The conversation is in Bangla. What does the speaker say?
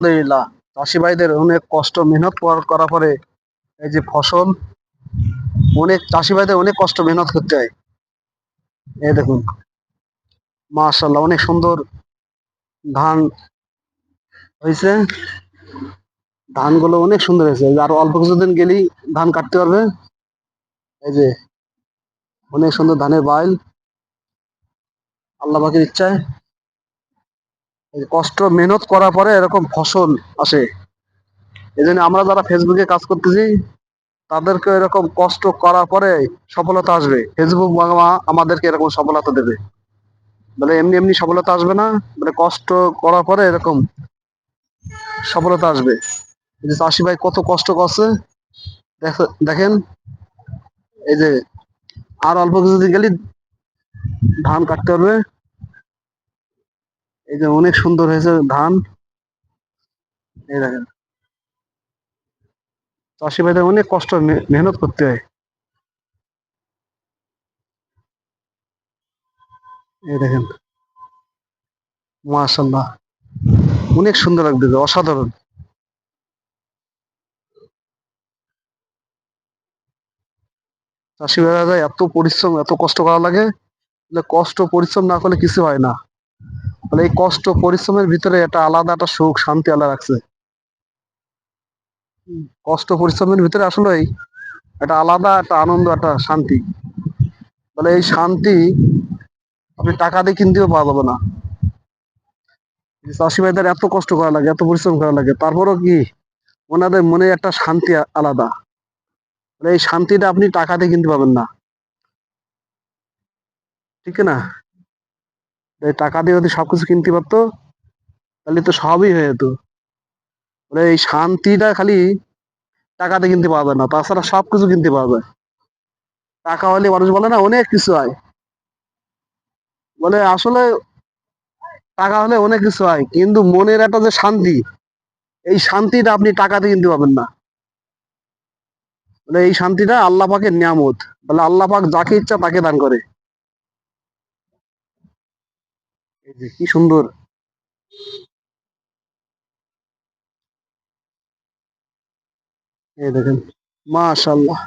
আলহামদুলিল্লাহ, চাষি ভাইদের অনেক কষ্ট মেহনত করার পরে এই যে ফসল, অনেক চাষি ভাইদের অনেক কষ্ট মেহনত করতে হয়। এই দেখুন, মাশাআল্লাহ, অনেক সুন্দর ধান হয়েছে। ধানগুলো অনেক সুন্দর হয়েছে, আর অল্প কিছুদিন গেলেই ধান কাটতে পারবে। এই যে অনেক সুন্দর ধানের বাইল, আল্লাহ পাকের ইচ্ছায়। এই যে কষ্ট মেহনত করার পরে এরকম ফসল আসে। এই জন্য আমরা যারা ফেসবুকে কাজ করতেছি, তাদেরকে এরকম কষ্ট করার পরে সফলতা আসবে। ফেসবুক আমাদেরকে এরকম সফলতা দেবে, বলে এমনি এমনি সফলতা আসবে না, মানে কষ্ট করার পরে এরকম সফলতা আসবে। এই যে চাষি ভাই কত কষ্ট করছে, দেখেন। এই যে আর অল্প কিছুদিন গেলে ধান কাটতে পারবে। এই যে অনেক সুন্দর হয়েছে ধান। এই দেখেন, চাষি ভাইদের অনেক কষ্ট মেহনত করতে হয়। এই দেখেন, মাশাল্লাহ, অনেক সুন্দর লাগতেছে, অসাধারণ। চাষি ভাইরা এত পরিশ্রম, এত কষ্ট করা লাগে, কষ্ট পরিশ্রম না করলে কিছু হয় না। মানে এই কষ্ট পরিশ্রমের ভিতরে একটা আলাদা একটা সুখ শান্তি আলাদা রাখছে। কষ্ট পরিশ্রমের ভিতরে আসলে একটা আলাদা একটা আনন্দ, একটা শান্তি। মানে এই শান্তি আপনি টাকা দিয়ে কিনতেও পাওয়া যাবে না। চাষি ভাইদের এত কষ্ট করা লাগে, এত পরিশ্রম করা লাগে, তারপরও কি ওনাদের মনে একটা শান্তি আলাদা। মানে এই শান্তিটা আপনি টাকা দিয়ে কিনতে পাবেন না, ঠিক না? এই টাকা দিয়ে যদি সবকিছু কিনতে পারতো, তাহলে তো সবই হয়ে যেত। মানে এই শান্তিটা খালি টাকা দিয়ে কিনতে পাওয়া যায় না, তাছাড়া সবকিছু কিনতে পাওয়া যায়। টাকা হলে মানুষ বলে না অনেক কিছু হয়, বলে আসলে টাকা হলে অনেক কিছু হয়, কিন্তু মনের একটা যে শান্তি, এই শান্তিটা আপনি টাকা দিয়ে কিনতে পাবেন না। মানে এই শান্তিটা আল্লাহ পাকের নিয়ামত, বলে আল্লাহ পাক যাকে ইচ্ছা তাকে দান করে। এই যে কি সুন্দর, এই দেখেন, মাশাআল্লাহ।